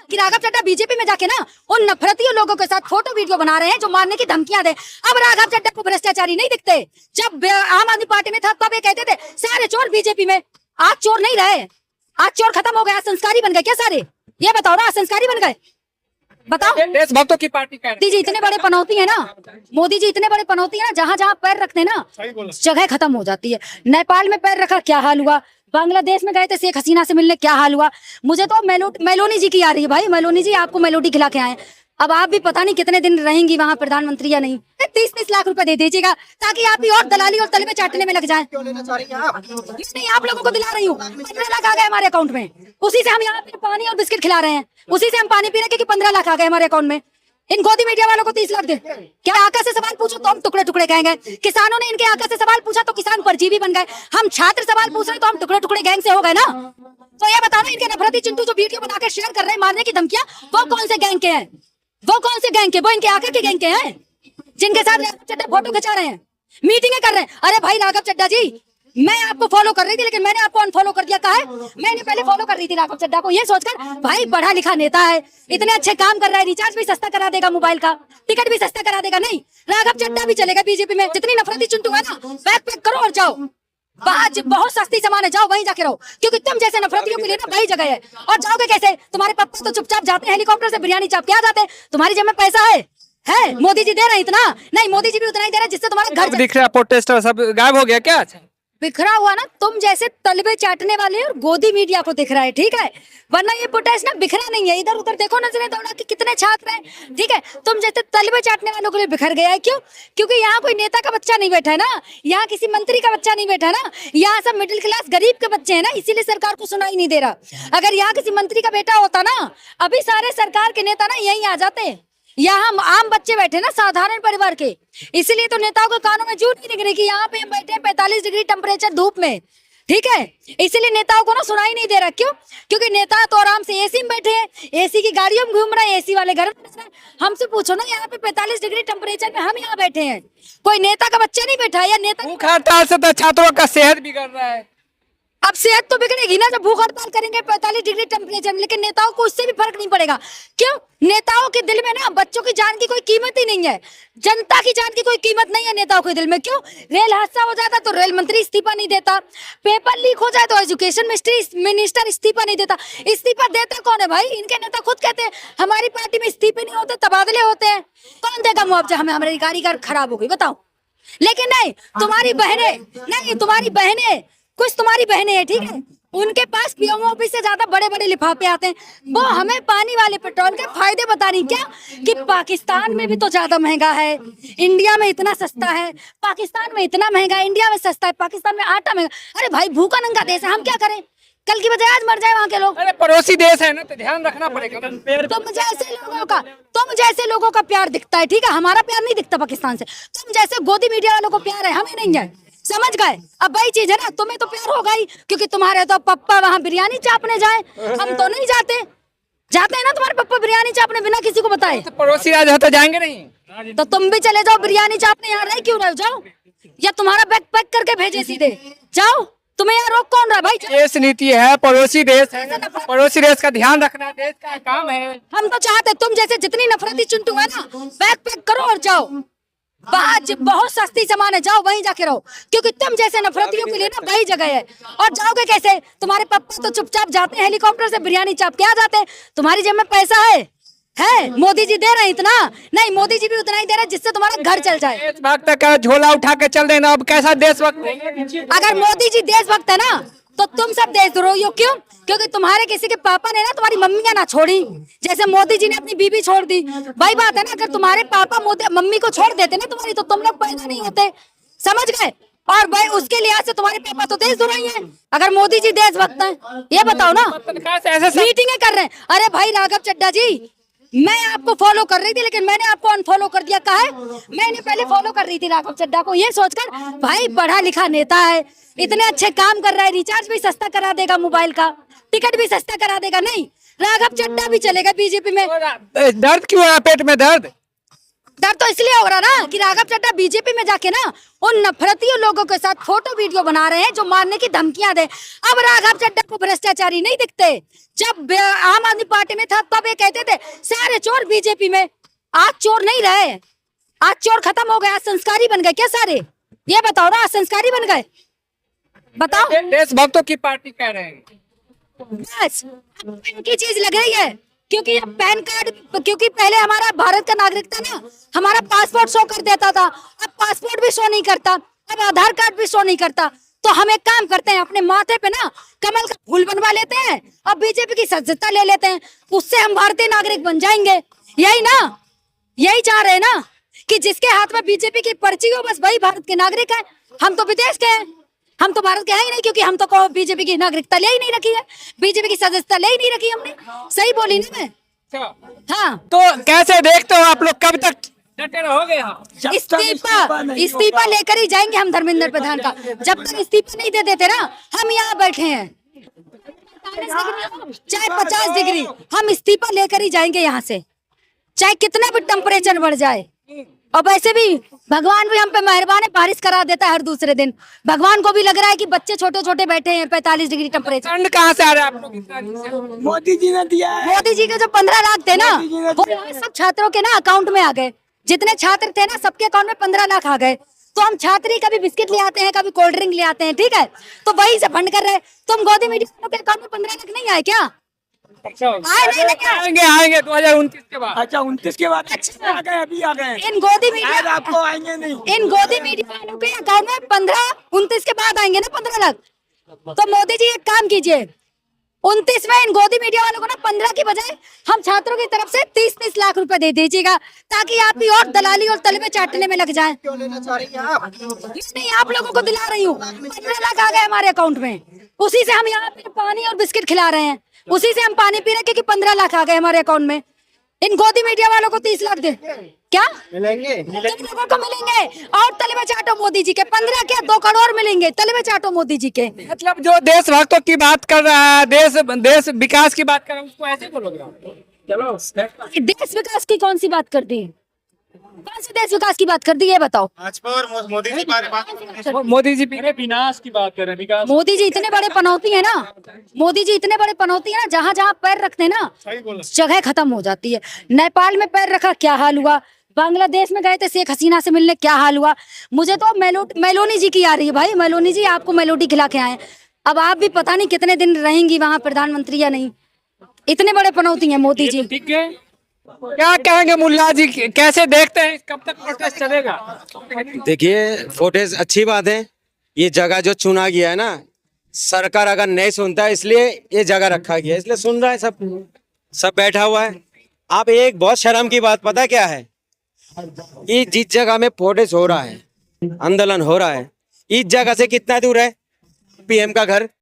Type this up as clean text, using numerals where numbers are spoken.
कि राघव चड्ढा बीजेपी में जाके ना उन नफरतियों लोगों के साथ फोटो वीडियो बना रहे हैं जो मारने की धमकियां दे। अब राघव चड्ढा को भ्रष्टाचारी नहीं दिखते। जब आम आदमी पार्टी में था तब ये कहते थे सारे चोर बीजेपी में। आज चोर नहीं रहे, आज चोर खत्म हो गया, संस्कारी बन गए क्या सारे? ये बताओ ना, संस्कारी बन गए? बताओ। देशभक्तों की पार्टी का मोदी जी इतने बड़े पनौती है ना, मोदी जी इतने बड़े पनौती है ना, जहाँ जहाँ पैर रखते हैं ना जगह खत्म हो जाती है। नेपाल में पैर रखा, क्या हाल हुआ? बांग्लादेश में गए थे शेख हसीना से मिलने, क्या हाल हुआ? मुझे तो मेलोनी जी की आ रही है भाई। मेलोनी जी आपको मेलोडी खिला के आए। अब आप भी पता नहीं कितने दिन रहेंगी वहाँ प्रधानमंत्री या नहीं। 30-30 लाख रुपए दे दीजिएगा ताकि आप भी और दलाली और तलबे चाटने में लग जाएं। नहीं, आप लोगों को दिला रही हूँ। 15 लाख आ गए हमारे अकाउंट में, उसी से हम यहाँ पे पानी और बिस्किट खिला रहे हैं, उसी से हम पानी पी रहे हैं, क्योंकि 15 लाख आ गए हमारे अकाउंट में। इन गोदी मीडिया वालों को 30 लाख दे। क्या आका से सवाल पूछो तो हम टुकड़े टुकड़े कहेंगे। किसानों ने इनके आका से सवाल पूछा तो किसान परजीवी बन गए। हम छात्र सवाल पूछ रहे तो हम टुकड़े टुकड़े गैंग से हो गए ना। तो ये बताओ ना, इनके नफरती चिंटू जो वीडियो बनाकर शेयर कर रहे हैं मारने की धमकियां, वो कौन से गैंग के हैं? वो कौन से गैंग के? वो इनके आका के गैंग के हैं जिनके साथ राघव चड्ढा फोटो खिंचा रहे हैं, मीटिंगें कर रहे हैं। अरे भाई राघव चड्ढा जी, मैं आपको फॉलो कर रही थी लेकिन मैंने आपको अनफॉलो कर दिया। कहा है? मैंने पहले फॉलो कर रही थी राघव चड्ढा को, ये सोचकर भाई पढ़ा लिखा नेता है, इतने अच्छे काम कर रहा है, रिचार्ज भी सस्ता करा देगा, मोबाइल का टिकट भी सस्ता करा देगा। नहीं, राघव चड्ढा भी चलेगा बीजेपी में। जितनी नफरती चिंटू है ना, बैग पैक करो और जाओ। बहुत सस्ती सामान है, जाओ वहीं जाके रहो, क्योंकि तुम जैसे नफरतियों के लिए ना वही जगह है। और जाओगे कैसे? तुम्हारे पापा तो चुपचाप जाते हैं हेलीकॉप्टर से बिरयानी चाप के आ जाते हैं। तुम्हारी जेब में पैसा है? मोदी जी दे रहे हैं इतना? नहीं, मोदी जी भी उतना ही दे रहे हैं जिससे तुम्हारा घर दिख रहा। प्रोटेस्टर सब गायब हो गया क्या? बिखरा हुआ ना, तुम जैसे तलबे चाटने वाले और गोदी मीडिया को दिख रहा है, ठीक है? वरना ये प्रोटेस्ट ना बिखरा नहीं है। इधर उधर देखो, नजरें दौड़ा कि कितने छात्र हैं, ठीक है? तुम जैसे तलबे चाटने वालों के लिए बिखर गया है। क्यों? क्योंकि यहाँ कोई नेता का बच्चा नहीं बैठा है ना, यहाँ किसी मंत्री का बच्चा नहीं बैठा है ना, यहाँ सब मिडिल क्लास गरीब के बच्चे हैं ना, इसीलिए सरकार को सुनाई नहीं दे रहा। अगर यहाँ किसी मंत्री का बेटा होता ना, अभी सारे सरकार के नेता ना यहीं आ जाते। यहाँ आम बच्चे बैठे ना, साधारण परिवार के, इसीलिए तो नेताओं के कानों में जूं नहीं निकल रही कि यहाँ पे हम बैठे हैं 45 डिग्री टेम्परेचर धूप में, ठीक है? इसीलिए नेताओं को ना सुनाई नहीं दे रहा। क्यों? क्योंकि नेता तो आराम से एसी में बैठे हैं, एसी की गाड़ियों में घूम रहे हैं, एसी वाले घर में। हमसे पूछो ना, यहाँ पे 45 डिग्री टेम्परेचर में हम यहाँ बैठे हैं, कोई नेता का बच्चा नहीं बैठा है या नेता। भूख हड़ताल से तो छात्रों का सेहत बिगड़ रहा है। अब सेहत तो बिगड़ेगी ना जब भूख हड़ताल करेंगे 45 डिग्री टेम्परेचर में, लेकिन नेताओं को उससे भी फर्क नहीं पड़ेगा। क्यों? नेताओं के दिल में ना बच्चों की जान की कोई कीमत ही नहीं है, जनता की जान की कोई कीमत नहीं है नेताओं के दिल में। क्यों? रेल हादसा हो जाता तो रेल मंत्री इस्तीफा नहीं देता, पेपर लीक हो जाए तो एजुकेशन मिनिस्टर इस्तीफा नहीं देता। इस्तीफा देता कौन है भाई? इनके नेता खुद कहते हैं हमारी पार्टी में इस्तीफे नहीं होते, तबादले होते हैं। कौन देगा मुआवजा हमें? हमारी कारीगर खराब हो गई, बताओ। लेकिन नहीं, तुम्हारी बहनें कुछ तुम्हारी बहनें हैं, ठीक है? उनके पास पीएमओ ऑफिस से ज्यादा बड़े बड़े लिफाफे आते हैं। वो हमें पानी वाले पेट्रोल के फायदे बता रही क्या कि पाकिस्तान में भी तो ज्यादा महंगा है, इंडिया में इतना सस्ता है। पाकिस्तान में इतना महंगा, इंडिया में सस्ता है, पाकिस्तान में आटा महंगा। अरे भाई भूखा नंगा देश है, हम क्या करें? कल की बजाय आज मर जाए वहाँ के लोग। अरे पड़ोसी देश है ना, तो ध्यान रखना पड़ेगा। तुम जैसे लोगों का प्यार दिखता है, ठीक है? हमारा प्यार नहीं दिखता पाकिस्तान से। तुम जैसे गोदी मीडिया वालों को प्यार है, हमें नहीं है, समझ गए? अब वही चीज है ना, तुम्हें तो प्यार होगा ही, क्योंकि तुम्हारे तो पप्पा वहाँ बिरयानी चापने जाए, हम तो नहीं जाते। जाते हैं ना तुम्हारे पप्पा बिरयानी चापने बिना किसी को बताए? तो पड़ोसी राज्य हो तो जाएंगे नहीं? तो तुम भी चले जाओ बिरयानी चापने, यहाँ रह क्यों रहे? जाओ, या तुम्हारा बैग पैक करके भेजे सीधे, जाओ। तुम्हें यहाँ रोक कौन रहा भाई? देश नीति है, पड़ोसी देश है, पड़ोसी देश का ध्यान रखना देश का काम है। हम तो चाहते तुम जैसे जितनी नफरती चिंटू है ना, बैग पैक करो और जाओ। बहुत सस्ती सामान है, जाओ वहीं जाके रहो, क्योंकि तुम जैसे नफरतियों के लिए ना वही जगह है। और जाओगे कैसे? तुम्हारे पापा तो चुपचाप जाते हैं हेलीकॉप्टर से बिरयानी चाप के आ जाते हैं। तुम्हारी जेब में पैसा है? मोदी जी दे रहे हैं इतना? नहीं, मोदी जी भी उतना ही दे रहे हैं जिससे तुम्हारा घर चल जाए। देशभक्त का झोला उठा के चल देना, अब कैसा देशभक्त? अगर मोदी जी देशभक्त है ना तो तुम सब देशद्रोही हो। क्यों? क्योंकि तुम्हारे किसी के पापा ने ना तुम्हारी मम्मियां ना छोड़ी, जैसे मोदी जी ने अपनी बीबी छोड़ दी। भाई बात है ना, अगर तुम्हारे पापा मम्मी को छोड़ देते ना तुम्हारी, तो तुम लोग पैदा नहीं होते, समझ गए? और भाई उसके लिहाज से तुम्हारे पापा तो देशद्रोही हैं। अगर मोदी जी देशभक्त हैं, ये बताओ ना। मीटिंगें कर रहे हैं। अरे भाई राघव चड्ढा जी, मैं आपको फॉलो कर रही थी लेकिन मैंने आपको अनफॉलो कर दिया। कहा है? मैंने पहले फॉलो कर रही थी राघव चड्ढा को, ये सोचकर भाई पढ़ा लिखा नेता है, इतने अच्छे काम कर रहा है, रिचार्ज भी सस्ता करा देगा, मोबाइल का टिकट भी सस्ता करा देगा। नहीं, राघव चड्ढा भी चलेगा बीजेपी में। दर्द क्यों है पेट में? दर्द डर तो इसलिए हो रहा ना कि राघव चड्ढा बीजेपी में जाके ना उन नफरतियों लोगों के साथ फोटो वीडियो बना रहे हैं जो मारने की धमकियां दे। अब राघव चड्ढा को भ्रष्टाचारी नहीं दिखते। जब आम आदमी पार्टी में था तब ये कहते थे सारे चोर बीजेपी में। आज चोर नहीं रहे, आज चोर खत्म हो गए, आज संस्कारी बन गए क्या सारे? ये बताओ ना, आज संस्कारी बन गए? बताओ। देशभक्तों की पार्टी कह रहे हैं। बस इनकी चीज लग रही है क्योंकि अब पैन कार्ड, क्योंकि पहले हमारा भारत का नागरिक था ना, हमारा पासपोर्ट शो कर देता था, अब पासपोर्ट भी शो नहीं करता, अब आधार कार्ड भी शो नहीं करता। तो हम एक काम करते हैं, अपने माथे पे ना कमल का फूल बनवा लेते हैं, अब बीजेपी की सदस्यता ले लेते हैं, उससे हम भारतीय नागरिक बन जाएंगे। यही ना, यही चाह रहे हैं ना कि जिसके हाथ में बीजेपी की पर्ची हो बस वही भारत के नागरिक है। हम तो विदेश के हैं, हम तो भारत के हैं ही नहीं, क्योंकि हम तो बीजेपी की नागरिकता ले ही नहीं रखी है, बीजेपी की सदस्यता ले ही नहीं रखी हमने। सही बोली ना मैं? हाँ। तो कैसे देखते हो आप लोग, कब तक डटे रहोगे यहाँ? इस्तीफा लेकर ही जाएंगे हम धर्मेंद्र प्रधान का। जब तक इस्तीफा नहीं दे देते ना, हम यहाँ बैठे हैं, चाहे 50 डिग्री, हम इस्तीफा लेकर ही जाएंगे यहाँ से, चाहे कितना भी टेम्परेचर बढ़ जाए। और वैसे भी भगवान भी हम पे मेहरबान है, बारिश करा देता है हर दूसरे दिन। भगवान को भी लग रहा है कि बच्चे छोटे छोटे बैठे हैं 45 डिग्री टेम्परेचर। ठंड कहाँ से आ रहा है आप लोग? मोदी जी ने दिया है। मोदी जी के जो 15 लाख थे ना, वो सब छात्रों के ना अकाउंट में आ गए। जितने छात्र थे ना, सबके अकाउंट में 15 लाख आ गए। तो हम छात्र ही कभी बिस्किट ले आते हैं, कभी कोल्ड ड्रिंक ले आते हैं, ठीक है, तो वही से फंड कर रहे हैं। तुम गोदी मीडिया के अकाउंट में 15 लाख नहीं आए क्या? आएंगे आएंगे 2029 के बाद। अच्छा 29 के बाद अच्छा। आ गए, अभी आ गए। इन गोदी मीडिया शायद आपको आएंगे नहीं। इन गोदी मीडिया वालों के अकाउंट में 15-29 के बाद आएंगे ना 15 लाख। तो मोदी जी एक काम कीजिए, 29 में इन गोदी मीडिया वालों को ना 15 की बजाय हम छात्रों की तरफ से 30-30 लाख रुपए दे दीजिएगा, ताकि आप भी और दलाली और तलबे चाटने में लग जाएं। नहीं, आप लोगों को दिला रही हूँ, 15 लाख आ गए हमारे अकाउंट में, उसी से हम यहाँ पे पानी और बिस्किट खिला रहे हैं, उसी से हम पानी पी रहे हैं, क्योंकि 15 लाख आ गए हमारे अकाउंट में। इन गोदी मीडिया वालों को 30 लाख दे क्या मिलेंगे? तुम लोगों को मिलेंगे और तलबे चाटो मोदी जी के। 15 क्या 2 करोड़ मिलेंगे, तलबे चाटो मोदी जी के। मतलब जो देशभक्तों की बात कर रहा है, देश विकास की बात कर रहा है, उसको ऐसे बोलोगे आप? चलो, देश विकास की कौन सी बात कर दी? कौन सी देश विकास की बात कर दी, ये बताओ। भाजपा और मोदी जी मोदी जी विनाश की बात कर रहे हैं, विकास। मोदी जी इतने बड़े पनौती है ना, मोदी जी इतने बड़े पनौती है ना, जहाँ जहाँ पैर रखते हैं ना जगह खत्म हो जाती है। नेपाल में पैर रखा, क्या हाल हुआ? बांग्लादेश में गए थे शेख हसीना से मिलने, क्या हाल हुआ? मुझे तो मेलोनी जी की आ रही है भाई। मेलोनी जी आपको मेलोडी खिला के आए, अब आप भी पता नहीं कितने दिन रहेंगी वहां प्रधानमंत्री या नहीं। इतने बड़े पनौती है मोदी जी। ठीक है, क्या कहेंगे मुल्ला जी, कैसे देखते हैं, कब तक प्रोटेस्ट चलेगा? देखिए फुटेज अच्छी बात है, ये जगह जो चुना गया है ना, सरकार अगर नहीं सुनता है इसलिए ये जगह रखा गया है, इसलिए सुन रहा है, सब बैठा हुआ है। आप एक बहुत शर्म की बात पता क्या है, कि जिस जगह में प्रोटेस्ट हो रहा है, आंदोलन हो रहा है, इस जगह से कितना दूर है पीएम का घर?